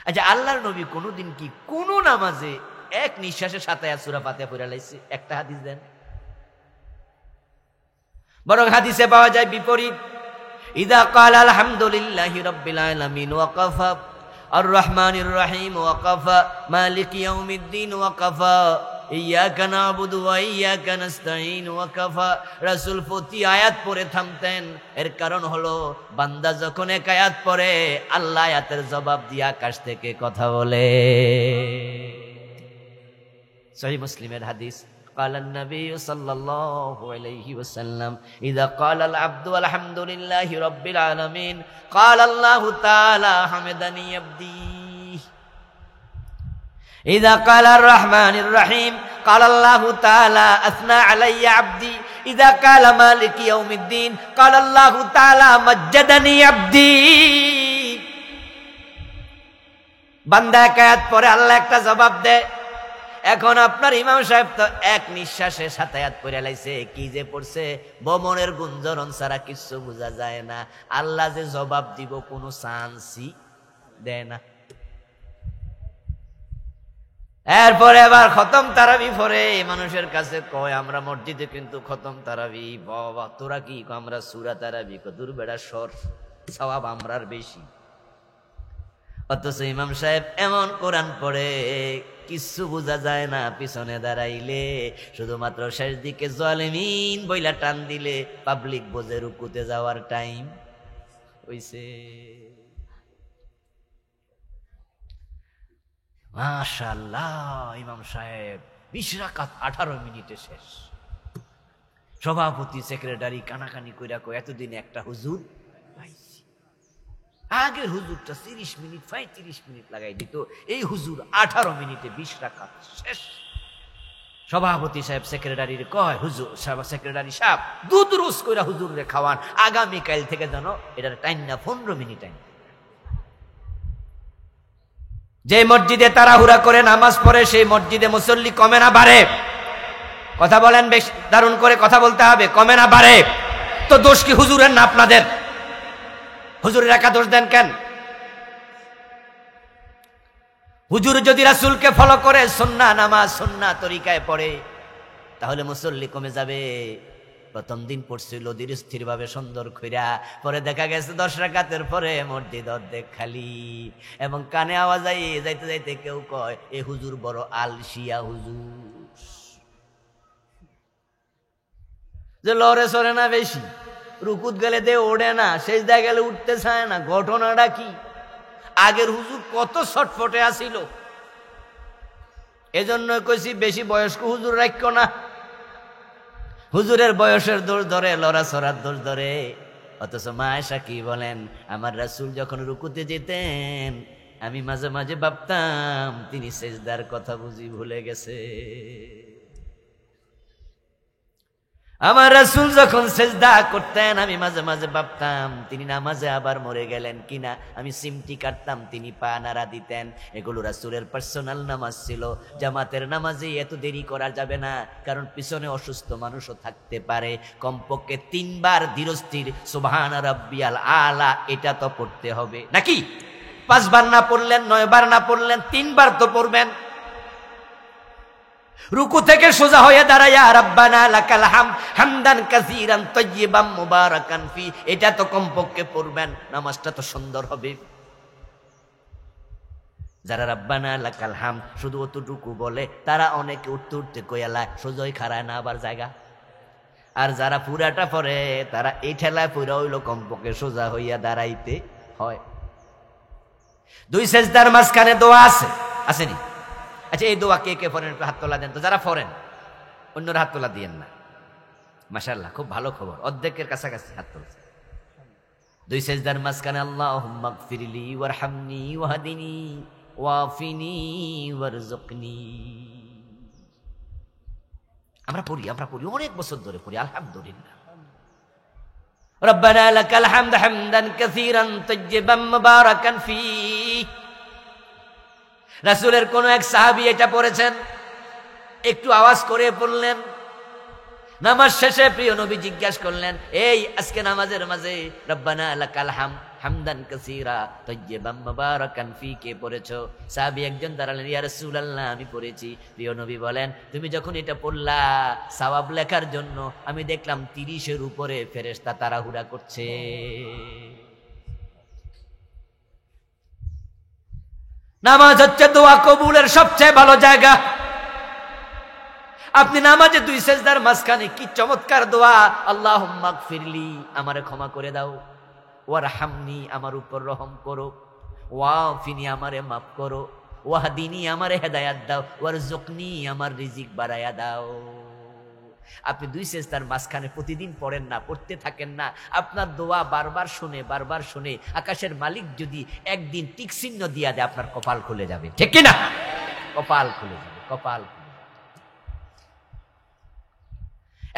আচ্ছা, আল্লাহর নবী কোনোদিন কি কোন নামাজে এক নিঃশ্বাসে 7 আয়াত সূরা ফাতিহা পড়ে লাইছে? একটা হাদিস দেন। বরং হাদিসে পাওয়া যায় বিপরীত। ইদা ক্বালা আলহামদুলিল্লাহি রাব্বিল আলামিন ওয়াকাফা, আর রহমানির রহিম ওয়াকাফা, মালিক ইয়াউমিদ্দিন ওয়াকাফা, ইয়াকা না'বুদু ওয়া ইয়াকা নাস্তাঈন ওয়াকাফা। রাসূল প্রতি আয়াত পড়ে থামতেন। এর কারণ হলো বান্দা যখন এক আয়াত পড়ে আল্লাহ আয়াতের জবাব দিয়ে আকাশ থেকে কথা বলে। সহিহ মুসলিমের হাদিস। قال النبي صلى الله عليه وسلم إذا قال العبد الحمد لله رب العالمين قال الله تعالى حمدني عبدي إذا قال الرحمن الرحيم قال الله تعالى أثنى علي عبدي إذا قال مالك يوم الدين قال الله تعالى مجدني عبدي। বান্দা কায়াত পরে আল্লাহ একটা জবাব দেয়। এখন আপনার ইমাম সাহেব তো এক নিঃশ্বাসে 7 আয়াত পড়ে লাইছে, কি যে পড়ছে বমনের গুঞ্জরণ ছাড়া কিছু বোঝা যায় না। আল্লাহ যে জবাব দিব কোনো চান্সই দেয় না। এরপরে আবার খতম তারাবি পড়ে মানুষের কাছে কয় আমরা মসজিদে কিন্তু খতম তারাবি। বাবা তোরা কি? আমরা সূরা তারাবি। দূর বেড়া সর, সওয়াব আমরার বেশি। অথচ ইমাম সাহেব এমন কোরআন পড়ে কিছু বোঝা যায় না। পিছনে দাঁড়াইলে শুধুমাত্র শেষ দিকে জালিমিন বইলা টান দিলে পাবলিক বোঝে রুকুতে যাওয়ার টাইম হইছে। মাশাআল্লাহ, ইমাম সাহেব 20 রাকাত 18 মিনিটে শেষ। সভাপতি সেক্রেটারি কানাকানি কইরা কই এতদিন একটা হুজুর পাইছি। আগের হুজুরটা 30 মিনিট 35 মিনিট লাগাই দিত, এই হুজুর 18 মিনিটে 20 রাকাত শেষ। সভাপতি সাহেব সেক্রেটারির কয়, হুজুর সাহেব, সেক্রেটারি সাহেব দুধ রোজ কইরা হুজুরে খাওয়ান, আগামী কাল থেকে যেন এটার টাইম না 15 মিনিট টাইম। যে মসজিদে তাড়াহুড়া করে নামাজ পড়ে সেই মসজিদে মুসল্লি কমে না বাড়ে? কথা বলেন, বেশ দারুণ করে কথা বলতে হবে। কমে না বাড়ে? তো দোষ কি হুজুরের না আপনাদের? হুজুরের একা দোষ দেন কেন? হুজুর যদি রাসূলকে ফলো করে সুন্নাহ নামাজ সুন্নাহ তরিকায় পড়ে তাহলে মুসল্লি কমে যাবে। প্রথম দিন পড়ছিল ধীর স্থির ভাবে সুন্দর কইরা, পরে দেখা গেছে 10 রাকাতের পরে মসজিদ অর্ধেক খালি, এবং কানে আওয়াজ যাইতে যাইতে কেউ কয় এ হুজুর বড় আলসিয়া হুজুর, যে লড়ে সরে না বেশি, রুকুত গেলে দে ওড়ে না, সেজদায় গেলে উঠতে চায় না। ঘটনাটা কি? আগের হুজুর কত ছটফটে আসিল। এজন্য কইছি বেশি বয়স্ক হুজুর রাখো না। হুজুরের বয়সের দোষ ধরে, লড়াছড়ার দোষ ধরে। অথচ মা আয়েশা কি বলেন, আমার রাসূল যখন রুকুতে যেতেন আমি মাঝে মাঝে ভাবতাম তিনি সেজদার কথা বুঝি ভুলে গেছে। আমার রাসূল যখন সেজদা করতেন আমি মাঝে মাঝে ভাবতাম তিনি নামাজে আবার মরে গেলেন কিনা। আমি সিমটি কাটতাম, তিনি পা নাড়া দিতেন। এগুলো রাসূলের পার্সোনাল নামাজ ছিল। জামাতের নামাজে এত দেরি করা যাবে না, কারণ পিছনে অসুস্থ মানুষও থাকতে পারে। কমপক্ষে 3 বার ধীরস্থির সুবহান রাব্বিয়াল আলা এটা তো পড়তে হবে নাকি? 5 বার না পড়লেন, 9 বার না পড়লেন, 3 বার তো পড়বেন। রুকু থেকে সোজা হয়ে দাঁড়ায়া রাব্বানা লাকাল হামদ হামদান কাসীরান তাইয়িবান মুবারাকান ফি এটা তো কমপক্ষে পড়বেন, নামাজটা তো সুন্দর হবে। যারা রাব্বানা লাকাল হামদ শুধু অতটুকু বলে তারা অনেকে উঠতে উঠতে কইয়ালা সোজাই খাড়ায় না আবার জায়গা। আর যারা পুরাটা পড়ে তারা এই ঠেলায় পুরা হইল কমপক্ষে সোজা হইয়া দাঁড়াইতে হয়। 2 সেজদার মাঝখানে দোয়া আছে, আসেনি? আচ্ছা, এই দোয়া কে কে পড়েন? হাত তোলা দেন তো। যারা পড়েন অন্যরা হাত তোলা দিয়েন না। মাশাআল্লাহ, খুব ভালো খবর, অর্ধেকের কাছাকাছি হাত তুলছে। 2 সেজদার মাঝখানে আল্লাহুম্মা গফিরলি ওয়ারহামনি ওয়াহদিনি ওয়াফিনি ওয়ারযুকনি। আমরা পড়ি অনেক বছর ধরে পড়ি, আলহামদুলিল্লাহ। রব্বানা লাকাল হামদ হামদান কাসীরান তাইয়িবান মুবারাকান ফি। রাসূলের কোন এক সাহাবী এটা পড়েছেন, একটু আওয়াজ করে পড়লেন। নামাজ শেষে প্রিয় নবী জিজ্ঞাসা করলেন, এই আজকে নামাজের মাঝে রব্বানা লাকাল হামদ হামদান কাসীরা তাইয়্যিবাম মুবারাকান ফীকে পড়েছো। সাহাবী একজন দাঁড়ালেন, ইয়া রাসূলুল্লাহ আমি পড়েছি। প্রিয় নবী বলেন, তুমি যখন এটা পড়লা সওয়াব লেখার জন্য আমি দেখলাম 30-এর উপরে ফেরেশতা তাড়াহুড়া করছে। নামাজ হচ্ছে দোয়া কবুলের সবচেয়ে ভালো জায়গা। আপনি নামাজে 2 সেজদার মাঝখানে কি চমৎকার দোয়া, আল্লাহুম্মা গফিরলি, আমারে ক্ষমা করে দাও, ওয়ারহামনি, আমার উপর রহম করো, ওয়াফিনি, আমারে মাফ করো, ওয়াহদিনি, আমারে হেদায়াত দাও, ওয়ারজুকনি, আমার রিজিক বাড়ায়া দাও। আপনি 2 সেজদার মাঝখানে প্রতিদিন পড়েন না, পড়তে থাকেন না, আপনার দোয়া বারবার শুনে আকাশের মালিক যদি একদিন টিক চিহ্ন দিয়া দেয় আপনার কপাল খুলে যাবে, ঠিক কি না? কপাল খুলে যাবে, কপাল।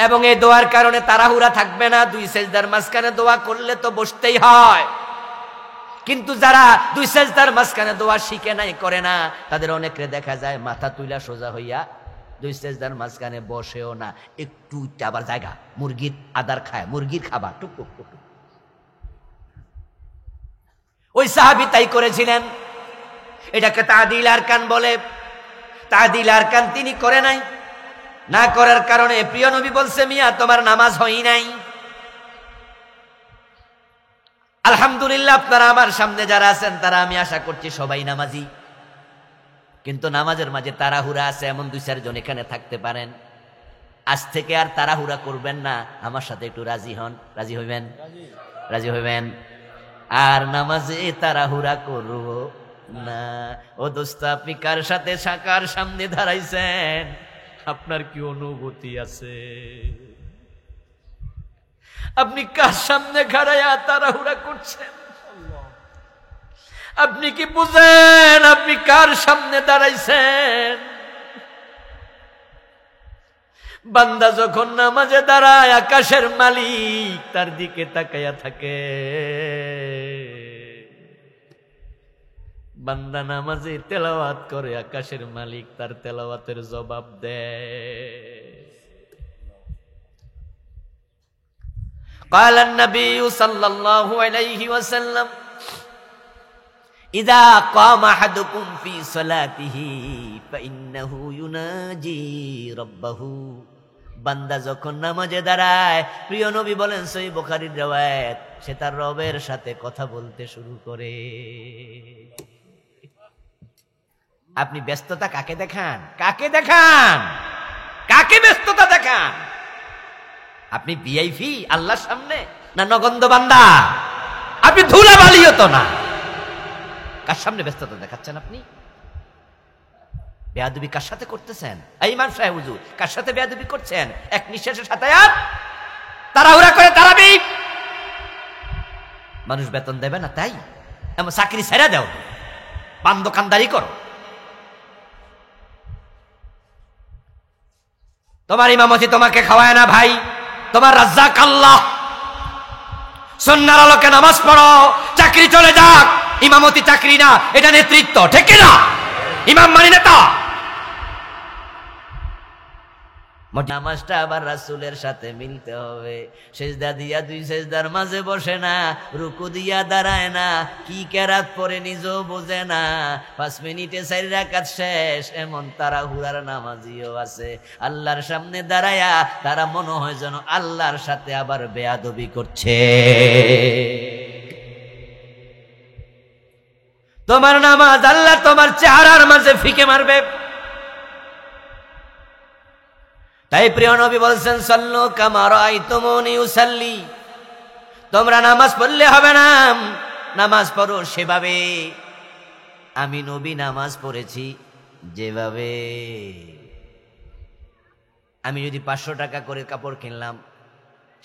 এবং এই দোয়ার কারণে তাড়াহুড়া থাকবে না। 2 সেজদার মাঝখানে দোয়া করলে তো বসতেই হয়, কিন্তু যারা 2 সেজদার মাঝখানে দোয়া শিখে নাই, করে না, তাদের অনেকরে দেখা যায় মাথা তুইলা সোজা হইয়া 2 সেজদার মাঝখানে বসেও না, একটু আবার জায়গা মুরগির আদার খায়, মুরগির খাবার টুক টুক টুক। ওই সাহাবী তাই করেছিলেন। এটাকে তাদিল আরকান বলে। তাদিল আরকান তিনি করে নাই, না করার কারণে প্রিয় নবী বলছে, মিয়া তোমার নামাজ হয় নাই। আলহামদুলিল্লাহ আপনারা আমার সামনে যারা আছেন তারা আমি আশা করছি সবাই নামাজি, কিন্তু নামাজের মাঝে তাড়াহুড়া আছে এমন 2-4 জন এখানে থাকতে পারেন। আজ থেকে আর তাড়াহুড়া করবেন না, আমার সাথে একটু রাজি হন। রাজি হইবেন? রাজি হইবেন? আর নামাজে তাড়াহুড়া করব না। ও দোস্ত, আপনি কার সাথে কার সামনে দাঁড়াইছেন, আপনার কি অনুভূতি আছে? আপনি কার সামনে খাড়াইয়া তাড়াহুড়া করছেন? আপনি কি বুঝেন আপনি কার সামনে দাঁড়াইছেন? বান্দা যখন নামাজে দাঁড়ায় আকাশের মালিক তার দিকে তাকাইয়া থাকে। বান্দা নামাজে তেলাওয়াত করে, আকাশের মালিক তার তেলাওয়াতের জবাব দেয়। قال النبي صلى الله عليه وسلم إذا قام أحدكم في صلاته فإنه يناجي ربه। বান্দা যখন নামাজে দাঁড়ায়, প্রিয় নবী বলেন, সহিহ বুখারীর riwayat, সে তার রবের সাথে কথা বলতে শুরু করে। আপনি ব্যস্ততা কাকে দেখান? কাকে দেখান? কাকে ব্যস্ততা দেখান? আপনি ভিআইপি আল্লাহর সামনে, না নগণ্য বান্দা? আপনি ধুলাবালিও তো না, কার সামনে ব্যস্ততা দেখাচ্ছেন? আপনি বেয়াদবি কার সাথে করতেছেন? এই ইমাম সাহেব হুজুর কার সাথে বেয়াদবি করছেন? এক নিঃশ্বাসে সাতায়াত তাড়াহুড়া করে তারাবি। মানুষ বেতন দেবে না তাই এমন চাকরি ছেড়ে দাও, পান দোকানদারি করো। তোমার ইমামতি তোমাকে খাওয়ায় না ভাই, তোমার রাজ্জাক আল্লাহ। সুন্নাহর আলোকে নামাজ পড়ো, চাকরি চলে যাক, ইমামতি চাকরি না, এটা নেতৃত্ব, ঠিক না? ইমাম মানে নেতা। নামাজটা আবার রাসূলের সাথে মিলতে হবে। সেজদা দিয়া 2 সেজদার মাঝে বসে না, রুকু দিয়া দাঁড়ায় না, কি কেরাত পড়ে নিজেও বোঝে না, 5 মিনিটে 4 রাকাত শেষ, এমন তাড়াহুড়ার নামাজিও আছে। আল্লাহর সামনে দাঁড়ায়া তারা মনে হয় যেন আল্লাহর সাথে আবার বেয়াদবি করছে। তোমার নামাজ আল্লাহ তোমার চেহারার মাঝে ফিকে মারবে। তাই প্রিয় নবী বলছেন, সাল্লু কামা রাআইতুমুনি উসাল্লি। তোমরা নামাজ পড়লে হবে না, নামাজ পড়ো সেভাবে আমি নবী নামাজ পড়েছি যেভাবে। আমি যদি 500 টাকা করে কাপড় কিনলাম,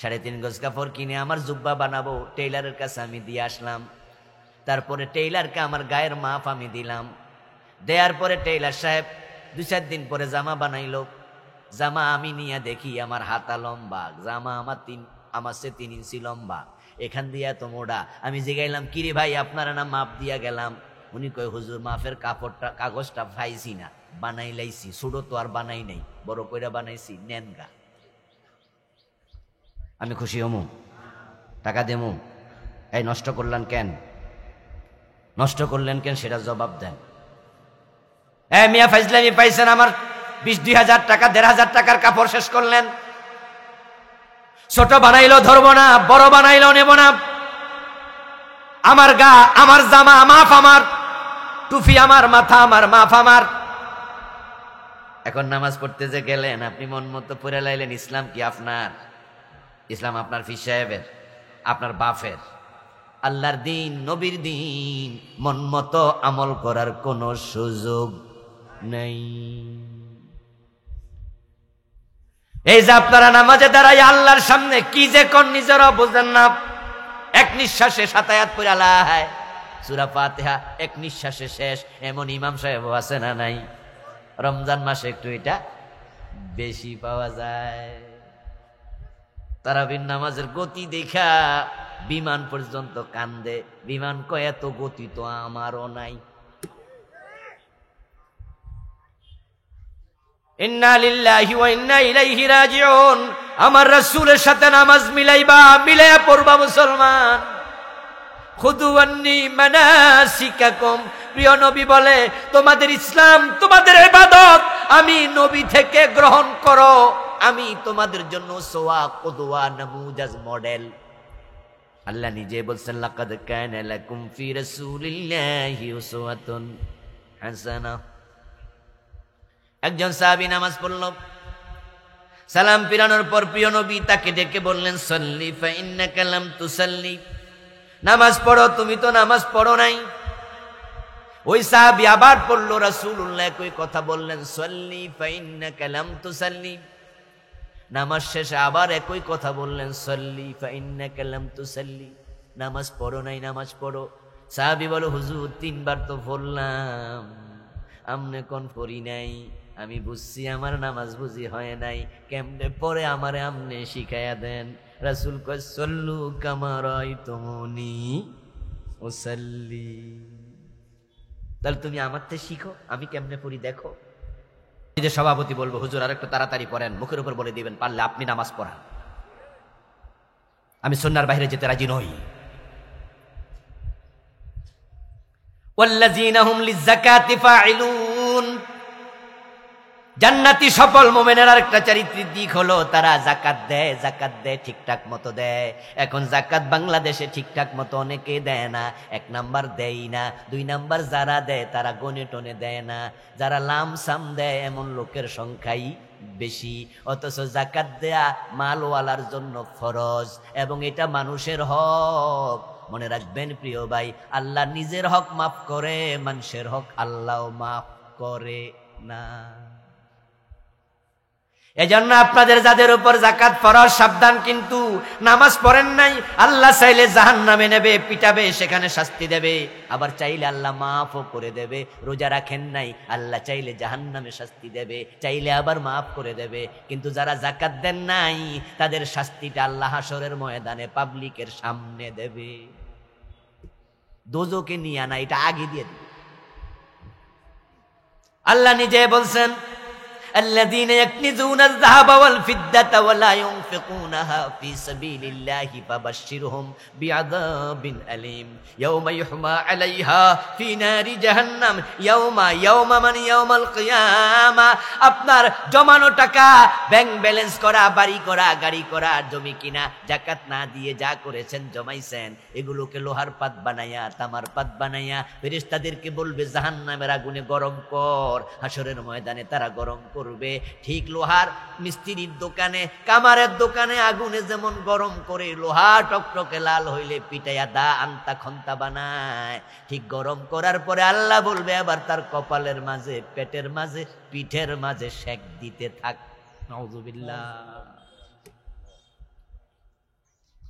3.5 গজ কাপড় কিনে আমার জুব্বা বানাবো, টেইলারের কাছে আমি দিয়ে আসলাম। তারপরে টেইলারকে আমার গায়ের মাপ আমি দিলাম, দেওয়ার পরে টেইলার সাহেব 2-4 দিন পরে জামা বানাইলো। জামা আমি নিয়ে দেখি আমার হাতা লম্বা, জামা আমার সে 3 ইঞ্চি লম্বা, এখান দিয়ে এত মোড়া। আমি জিগাইলাম, কিরে ভাই আপনারা না মাপ দিয়া গেলাম? উনি কয়, হুজুর মাপের কাগজটা পাইছি না, বানাই লাইছি, ছোট তো আর বানাই নাই, বড় কইরা বানাইছি, নেন গা। আমি খুশি হমু, টাকা দেমু? এই নষ্ট করলেন কেন, নষ্ট করলেন কেন সেটা জবাব দেন। মিয়া ফাইজলামি পাইছেন, আমার 20-2,000 টাকা 1,500 টাকার কাপড় শেষ করলেন। ছোট বানাইলো ধরবো না, বড় বানাইলো নেব না। আমার গা, আমার জামা মাফ, আমার টুপি, আমার মাথা, আমার মাফ, আমার। এখন নামাজ পড়তে যে গেলেন, আপনি মন মতো পড়ে লাইলেন। ইসলাম কি আপনার? ইসলাম আপনার পীর সাহেবের, আপনার বাপের। আল্লাহর দিন, নবীর দিন, মন মতো আমল করার কোনো সুযোগ নেই। এই যে আপনারা নামাজে দাঁড়াই আল্লাহর সামনে কি যে কোন নিজেরা বোঝেন না। এক নিঃশ্বাসে 7 আয়াত পড়ে আল্লাহ সূরা ফাতিহা এক নিঃশ্বাসে শেষ, এমন ইমাম সাহেব আছে না নাই? রমজান মাসে একটু এটা বেশি পাওয়া যায়। তারাবির নামাজের গতি দেখা বিমান পর্যন্ত কান্দে। বিমান কয় এত গতি তো আমারও নাই। ইন্না লিল্লাহি ওয়া ইন্না ইলাইহি রাজিউন। আমার রাসূলের সাথে নামাজ মিলাইবা, মিলাইয়া পড়বা মুসলমান। খুদু আন্নী মানাসিকাকুম। প্রিয় নবী বলে, তোমাদের ইসলাম, তোমাদের ইবাদত আমি নবী থেকে গ্রহণ করো। আমি তোমাদের জন্য সোয়া, কুদওয়া, নামুজাজ, মডেল। আল্লাহ নিজে বলছেন, লাকাদ কানা লাকুম ফি রাসূলিল্লাহি উসওয়াতুন হাসানাহ। একজন সাহাবী নামাজ পড়ল, সালাম ফিরানোর পর প্রিয় নবী তাকে ডেকে বললেন, সাল্লি ফা ইন্নাকা লাম তুসাল্লি। নামাজ পড়ো, তুমি তো নামাজ পড়ো নাই। ওই সাহাবী আবার পড়ল, রাসূলুল্লাহ একই কথা বললেন, সাল্লি ফা ইন্নাকা লাম তুসাল্লি। নামাজ শেষে আবার একই কথা বললেন, সাল্লি ফা ইন্নাকা লাম তুসাল্লি। নামাজ পড়ো নাই, নামাজ পড়ো। সাহাবী বলে, হুজুর 3 বার তো পড়লাম, আমনে কোন পড়ি নাই। আমি বুঝছি আমার নামাজ বুঝি হয় নাই, কেমনে পরে আমারে আমনে শিখাইয়া দেন। রাসূল কয়, সল্লু কামা রাআইতুমুনি উসাল্লি। তাহলে তুমি আমার থেকে শিখো, আমি কেমনে পড়ি দেখো। এই যে সভাপতি বলবো, হুজুর আর একটু তাড়াতাড়ি পড়েন, মুখের উপর বলে দিবেন, পারলে আপনি নামাজ পড়ান। আমি সুন্নাহর বাইরে যেতে রাজি নই। ওয়াল্লাযীনা হুম লিয-যাকাতি ফাঈলুন। জান্নাতি সফল মুমিনের আরেকটা চারিত্রিক দিক হলো তারা যাকাত দেয়। যাকাত দেয়, ঠিকঠাক মতো দেয়। এখন যাকাত বাংলাদেশে ঠিকঠাক মতো অনেকে দেয় না। 1 নাম্বার দেয় না, 2 নাম্বার যারা দেয় তারা গনে টনে দেয় না। যারা লামসাম দেয় এমন লোকের সংখ্যাই বেশি। অথচ যাকাত দেয়া মালওয়ালার জন্য ফরজ, এবং এটা মানুষের হক। মনে রাখবেন প্রিয় ভাই, আল্লাহ নিজের হক মাফ করে, মানুষের হক আল্লাহ মাফ করে না। এজন্য আপনাদের যাদের উপর যাকাত ফরজ, সাবধান। কিন্তু নামাজ পড়েন নাই, আল্লাহ চাইলে জাহান্নামে নেবে, পিটাবে, সেখানে শাস্তি দেবে। আবার চাইলে আল্লাহ মাফও করে দেবে। রোজা রাখেন নাই, আল্লাহ চাইলে জাহান্নামে শাস্তি দেবে, চাইলে আবার মাফ করে দেবে। কিন্তু যারা যাকাত দেন নাই, তাদের শাস্তিটা আল্লাহ হাসরের ময়দানে পাবলিকের সামনে দেবে। দোজকে নিয়ে আনা, এটা আগে দিয়ে দিবে। আল্লাহ নিজে বলছেন, الذين يكنزون الذهب والفضة ولا ينفقونها في سبيل الله فبشرهم بعذاب أليم يوم يحمى عليها في نار جهنم يوم من يوم القيامة। আপনার জমানো টাকা, ব্যাংক ব্যালেন্স করা, বাড়ি করা, গাড়ি করা, জমি কিনা, যাকাত না দিয়ে যা করেছেন, জমাইছেন, এগুলোকে লোহার পাত বানাইয়া, তামার পাত বানাইয়া ফেরেশতাদেরকে বলবে জাহান্নামের আগুনে গরম কর। হাসরের ময়দানে তারা গরম করবে। ঠিক লোহার মিস্ত্রির দোকানে, কামারের দোকানে আগুনে যেমন গরম করে লোহা টকটকে লাল হইলে পিটাইয়া দা আন্তা খন্তা বানায়, ঠিক গরম করার পরে আল্লাহ বলবে আবার তার কপালের মাঝে, পেটের মাঝে, পিঠের মাঝে সেক দিতে থাক। নাউযুবিল্লাহ।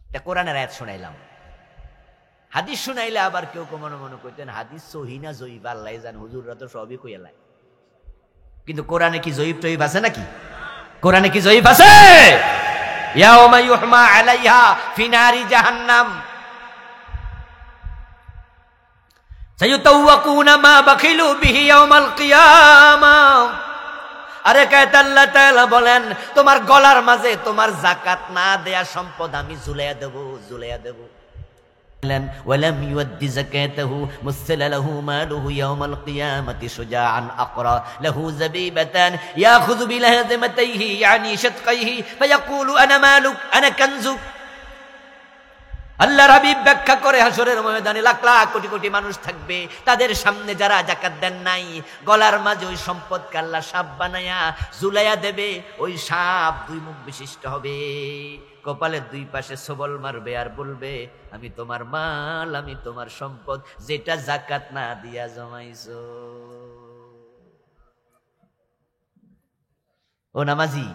এটা কোরআনের আয়াত শুনাইলাম। হাদিস শুনাইলে আবার কেউ মনে মনে করতেন হাদিস সহিহ না জয়ীফ, আল্লাহ জান, হুজুররা তো সবই কইলাই। কিন্তু কোরআনে কি জয়ীফ টয়ীফ আছে নাকি? কোরআনে কি জয়ীফ আছে? ইয়াউমা ইউহমা আলাইহা ফি নারি জাহান্নাম সায়ুতাওয়াকুনা মা বাখিলু বিহি ইয়াউমাল কিয়ামাহ। আরে কায়েত আল্লাহ তাআলা বলেন, তোমার গলার মাঝে তোমার যাকাত না দেয়া সম্পদ আমি ঝুলাইয়া দেব, ঝুলাইয়া দেব। ولم يؤد زكاته مثل له ماله يوم القيامة شجاعا أقرى له زبيبتان يأخذ بلازمتيه يعني شدقيه فيقول أنا مالك أنا كنزك। আল্লাহর হাবিব ব্যাখ্যা করে হাসরের ময়দানে লাখ লাখ কোটি কোটি মানুষ থাকবে, তাদের সামনে যারা যাকাত দেন নাই গলার মাঝে ওই সম্পদকে আল্লাহ সাপ বানায়া ঝুলাইয়া দেবে। ওই সাপ দুই মুখ বিশিষ্ট হবে, কপালের দুই পাশে সবল মারবে আর বলবে আমি তোমার মাল, আমি তোমার সম্পদ, যেটা যাকাত না দিয়া জমাইছো। ও নামাজি,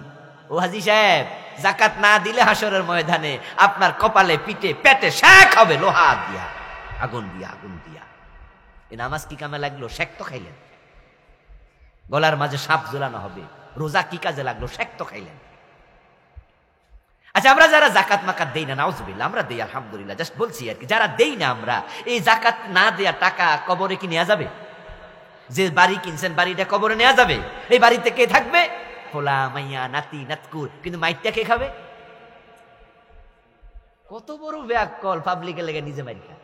ও হাজি সাহেব, যাকাত না দিলে হাসরের ময়দানে আপনার কপালে পিঠে পেটে শেক হবে লোহা দিয়া, আগুন দিয়া, আগুন দিয়া। এই নামাজ কি কামে লাগলো? শেক তো খাইলেন। গলার মাঝে সাপ ঝুলানো হবে, রোজা কি কাজে লাগলো? শেক তো খাইলেন। আচ্ছা, আমরা যারা জাকাত মাকাত দেই না, নাউজুবিল্লাহ, আমরা দেই আলহামদুলিল্লাহ, জাস্ট বলছি আর কি, যারা দেই না আমরা, এই জাকাত না দেয়া টাকা কবরে কি নেওয়া যাবে? যে বাড়ি কিনছেন বাড়িটা কবরে নেওয়া যাবে? এই বাড়িতে কে থাকবে? ফোলা মাইয়া নাতি নাতকুর, কিন্তু মাইটটা কে খাবে? কত বড় ব্যাককল, পাবলিকে লেগে নিজে মাইর খায়।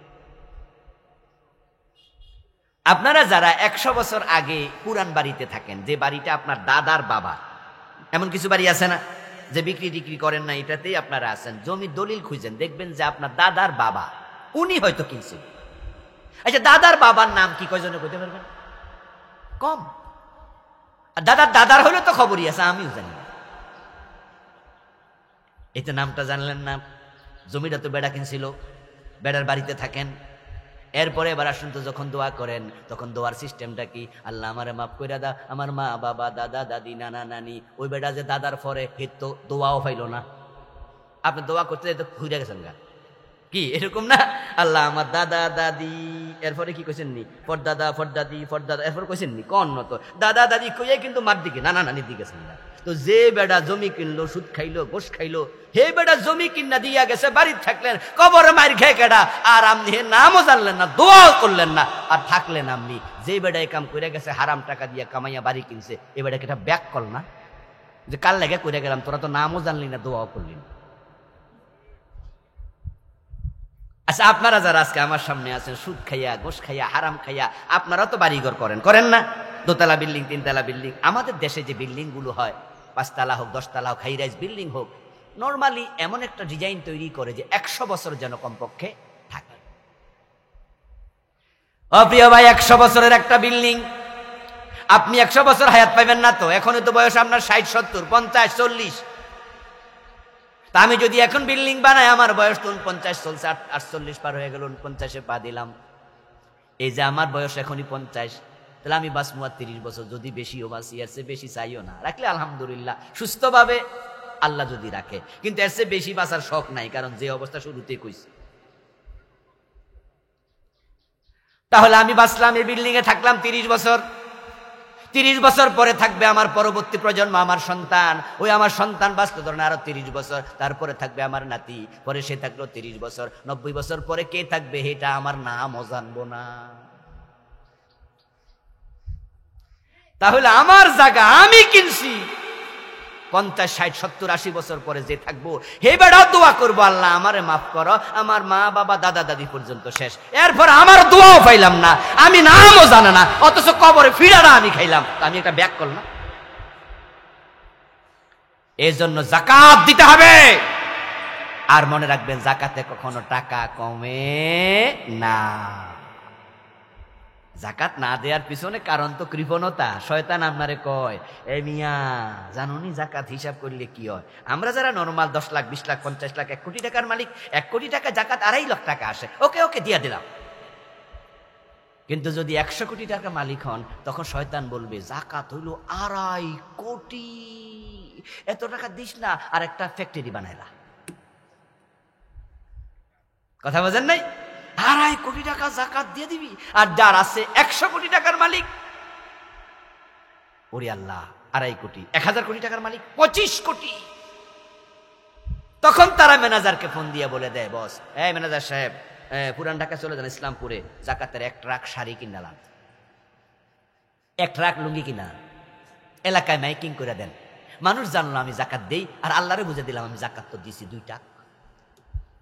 আপনারা যারা 100 বছর আগে পুরান বাড়িতে থাকেন, যে বাড়িটা আপনার দাদার বাবা, এমন কিছু বাড়ি আছে না যে বিক্রি টিক্রি করেন না, এটাতেই আপনারা আছেন, জমির দলিল খুঁজেন, দেখবেন যে আপনার দাদার বাবা উনি হয়তো কিনছেন। আচ্ছা, দাদার বাবার নাম কি কয়জনে কইতে পারবেন? কম। আর দাদার দাদার হলে তো খবরই আছে, আমিও জানি না। এই তো নামটা জানলেন না। জমিটা তো বেড়া কিনছিল, বেড়ার বাড়িতে থাকেন। এরপরে এবার আসুন তো, যখন দোয়া করেন তখন দোয়ার সিস্টেমটা কি? আল্লাহ আমারে মাফ কইরা দা, আমার মা বাবা দাদা দাদি নানা নানি। ওই বেটা যে দাদার পরে হে তো দোয়াও পাইল না, আপনি দোয়া করতে তো ঘুরে গেছেন গা, কি এরকম না? আল্লাহ আমার দাদা দাদি, এরপরে কি কইছেন নি? ফরদাদা ফরদাদি ফরদাদা, এরপর কইছেন নি? কন তো দাদা দাদি কইয়ে কিন্তু মার দিকে নানা নানির দিকে গেছেন না। তো যে বেটা জমি কিনলো, সুদ খাইলো, গোশ খাইলো, হে বেটা জমি কিনা দিয়া গেছে, বাড়ি থাকলেন, কবরে মার খেয়ে কেডা, আর আপনি হে নামও জানলেন না, দোয়াও করলেন না, আর থাকলেন আপনি। যে বেটা এই কাম করে গেছে, হারাম টাকা দিয়া কামাইয়া বাড়ি কিনছে, এ বেটাকে এটা ব্যাক কল না যে কাল লেগে করে গেলাম, তোরা তো নামও জানলি না, দোয়াও করলি না। আচ্ছা, আপনারা যারা আজকে আমার সামনে আছেন, সুদ খাইয়া গোশ খাইয়া হারাম খাইয়া, আপনারা তো বাড়িঘর করেন, করেন না? দোতলা বিল্ডিং, তিনতলা বিল্ডিং। আমাদের দেশে যে বিল্ডিং গুলো হয়, 5 তলা হোক 10 তলা হোক, হাই রাইজ বিল্ডিং হোক, নর্মালি এমন একটা ডিজাইন তৈরি করে যে 100 বছর যেন কমপক্ষে থাকে। অপ্রিয় ভাই, 100 বছরের একটা বিল্ডিং, আপনি 100 বছর হায়াত পাইবেন না তো। এখনই তো বয়স আপনার 60, 70, 50, 40। তা আমি যদি এখন বিল্ডিং বানাই, আমার বয়স তো 49 চলছে, 48 পার হয়ে গেল, 49-এ পা দিলাম। এই যে আমার বয়স এখনই 50, তাহলে আমি বাঁচবো 30 বছর, যদি বেশিও বাঁচি, এর চেয়ে বেশি চাইও না। রাখলে আলহামদুলিল্লাহ, সুস্থভাবে আল্লাহ যদি রাখে, কিন্তু এর চেয়ে বেশি বাঁচার শখ নাই, কারণ যে অবস্থা শুরুতেই কইছি। তাহলে আমি বাঁচলাম, এই বিল্ডিং এ থাকলাম 30 বছর। 30 বছর পরে থাকবে আমার পরবর্তী প্রজন্ম, আমার সন্তান। ওই আমার সন্তান বাঁচতে ধরেন আরো 30 বছর, তারপরে থাকবে আমার নাতি, পরে সে থাকলো 30 বছর। 90 বছর পরে কে থাকবে এটা আমার নামও জানবো না। তাহলে আমার জায়গা আমি কিনছি, 50, 60, 70, 80 বছর পরে যে থাকবো, হে বেড়া দোয়া করবো, আল্লাহ আমারে মাফ করো, আমার মা বাবা দাদা দাদি পর্যন্ত শেষ, এরপর আমার দোয়াও পাইলাম না, আমি নামও জানা না, অথচ কবরে ফিরানা আমি খাইলাম। আমি একটা ব্যাক করলাম। এই জন্য যাকাত দিতে হবে। আর মনে রাখবেন, যাকাতে কখনো টাকা কমে না। যাকাত না দেওয়ার পিছনে কারণ তো কৃপণতা। শয়তান আপনারে কয়, এ মিয়া জানুনি যাকাত হিসাব করলে কি হয়? আমরা যারা নরমাল 10 লাখ 20 লাখ 50 লাখ 1 কোটি টাকার মালিক, 1 কোটি টাকা যাকাত 2.5 লাখ টাকা আসে, ওকে ওকে দিয়ে দিলাম। কিন্তু যদি 100 কোটি টাকা মালিক হন, তখন শয়তান বলবে যাকাত হইল 2.5 কোটি, এত টাকা দিস না, আর একটা ফ্যাক্টরি বানাইলা। কথা বোঝেন নাই? 2.5 কোটি টাকা যাকাত দিয়ে দিবি, আর যার আছে 100 কোটি টাকার মালিক, ওরে আল্লাহ, 2.5 কোটি, 1000 কোটি টাকার মালিক 25 কোটি। তখন তারা ম্যানেজারকে ফোন দিয়ে বলে দেয়, বস, এই ম্যানেজার সাহেব, পুরান ঢাকা চলে যান, ইসলামপুরে যাকাতের 1 ট্রাক শাড়ি কিনালাম, 1 ট্রাক লুঙ্গি কিনা, এলাকায় মাইকিং করে দেন, মানুষ জানলো আমি যাকাত দেই, আর আল্লাহরে বুঝে দিলাম আমি যাকাত তো দিছি 2 টাকা।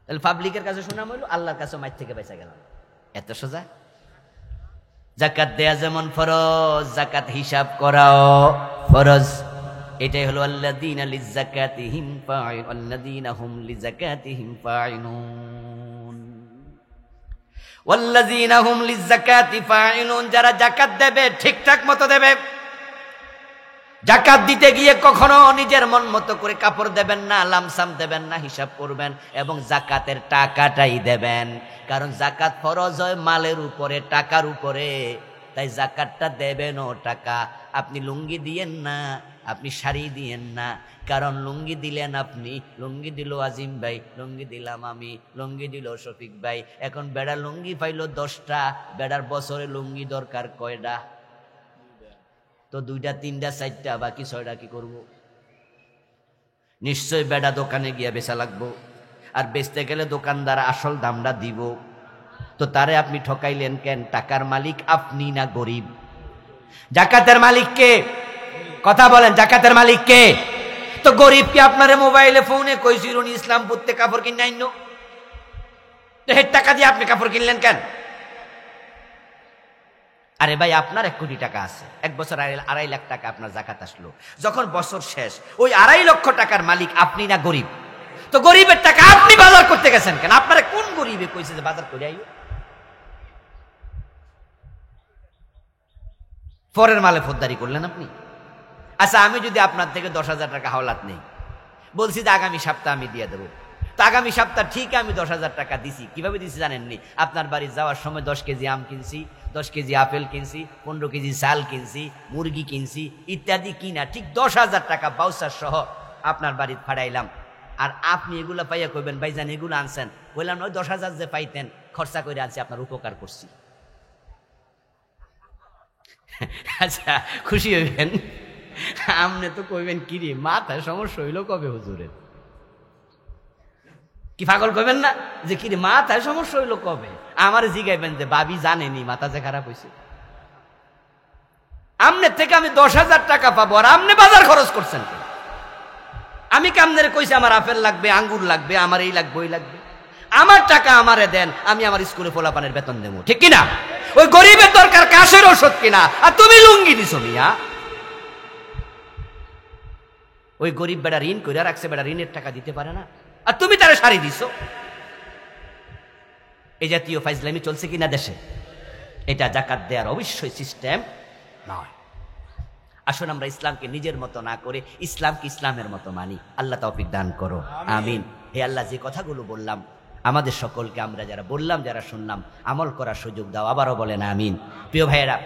তাহলে পাবলিকের কাছে সুনাম হইলো, আল্লাহর কাছে মাইর থেকে বেঁচে গেলাম। এত সোজা। যাকাত দেয়া যেমন ফরজ, যাকাত হিসাব করাও ফরজ। এটাই হলো আল্লাযীনা লিযাকাতিহিম ফাঈলুন, আল্লাযীনা হুম লিযাকাতিহিম ফাঈলুন, ওয়াল্লাযীনা হুম লিযাকাতি ফাঈলুন। যারা যাকাত দেবে ঠিকঠাক মতো দেবে। যাকাত দিতে গিয়ে কখনো নিজের মন মতো করে কাপড় দেবেন না, লামসাম দেবেন না, হিসাব করবেন এবং যাকাতের টাকাটাই দেবেন। কারণ যাকাত ফরজ হয় মালের উপরে, টাকার উপরে, তাই যাকাতটা দেবেন ও টাকা। আপনি লুঙ্গি দিয়েন না, আপনি শাড়ি দিয়েন না, কারণ লুঙ্গি দিলেন আপনি, লুঙ্গি দিল আজিম ভাই, লুঙ্গি দিলাম আমি, লুঙ্গি দিল শফিক ভাই। এখন বেড়া লুঙ্গি পাইল 10টা, বেড়ার বছরে লুঙ্গি দরকার কয়টা? তো 2টা 3টা 4টা, বাকি 6টা কি করব? নিশ্চয় বেড়া দোকানে গিয়া বেচা লাগবো, আর বেচতে গেলে দোকানদার আসল দামটা দিব। তো তারে আপনি ঠকাইলেন কেন? টাকার মালিক আপনি না গরিব? যাকাতের মালিক কে? কথা বলেন, যাকাতের মালিক কে? তো গরিব কি আপনারে মোবাইলে ফোনে কইছিল ইসলাম পড়তে কাপড় কিনে আইন? টাকা দিয়ে আপনি কাপড় কিনলেন কেন? আরে ভাই, আপনার 1 কোটি টাকা আছে, 1 বছর 2.5 লাখ টাকা আপনার যাকাত আসলো। যখন বছর শেষ, ওই 2.5 লক্ষ টাকার মালিক আপনি না গরিব? তো গরিবের টাকা আপনি বাজার করতে গেছেন কেন? আপনারা কোন গরিবে কইছে যে বাজার করে আইও? পরের মালে ফোদ্দারি করলেন আপনি। আচ্ছা, আমি যদি আপনার থেকে 10,000 টাকা হাওলাত নেই, বলছি যে আগামী সপ্তাহ আমি দিয়ে দেবো, তো আগামী সপ্তাহ ঠিক আমি 10,000 টাকা দিছি। কিভাবে দিছি জানেননি? আপনার বাড়ি যাওয়ার সময় 10 কেজি আম কিনছি, 10 কেজি আপেল কিনছি, 15 কেজি চাল কিনছি, মুরগি কিনছি, ইত্যাদি কিনা ঠিক 10,000 টাকা বাউচার সহ আপনার বাড়ি ফাড়াইলাম। আর আপনি এগুলা পাইয়া কইবেন ভাইজান এগুলো আনছেন। বললাম ওই 10,000 যে পাইতেন খরচা করে আনছি, আপনার উপকার করছি। আচ্ছা, খুশি হইবেন? আমনে তো কইবেন কি রে, মাথায় সমস্যা হইল কবে হুজুরের? কি পাগল কইবেন না যে কি রে মাথায় সমস্যা হইল কবে? আমার জিগাইবেন যে ভাবি জানেনি মাথা যে খারাপ হয়েছে। আমনের থেকে আমি 10,000 টাকা পাবো, আর আমনে বাজার খরচ করছেন কেন? আমি কামনের কইছি আমার আপেল লাগবে, আঙ্গুর লাগবে, আমার এই লাগবে, ওই লাগবে। আমার টাকা আমারে দেন, আমি আমার স্কুলে পোলাপানের বেতন দেবো, ঠিক কিনা? ওই গরিবের দরকার কাশের ওষুধ কিনা, আর তুমি লুঙ্গি দিছো মিয়া। ওই গরিব বেড়া ঋণ করে রাখছে, বেড়া ঋণের টাকা দিতে পারে না, আর তুমি তারে শাড়ি দিছো। এই জাতীয় ফাইজলামি চলছে কিনা দেশে? এটা যাকাত দেওয়ার অবশ্যই সিস্টেম নয়। আসুন আমরা ইসলামকে নিজের মতো না করে ইসলামকে ইসলামের মতো মানি। আল্লাহ তৌফিক দান করো, আমিন। হে আল্লাহ, যে কথাগুলো বললাম আমাদের সকলকে, আমরা যারা বললাম, যারা শুনলাম, আমল করার সুযোগ দাও। আবারও বলেন আমিন। প্রিয় ভাইয়েরা,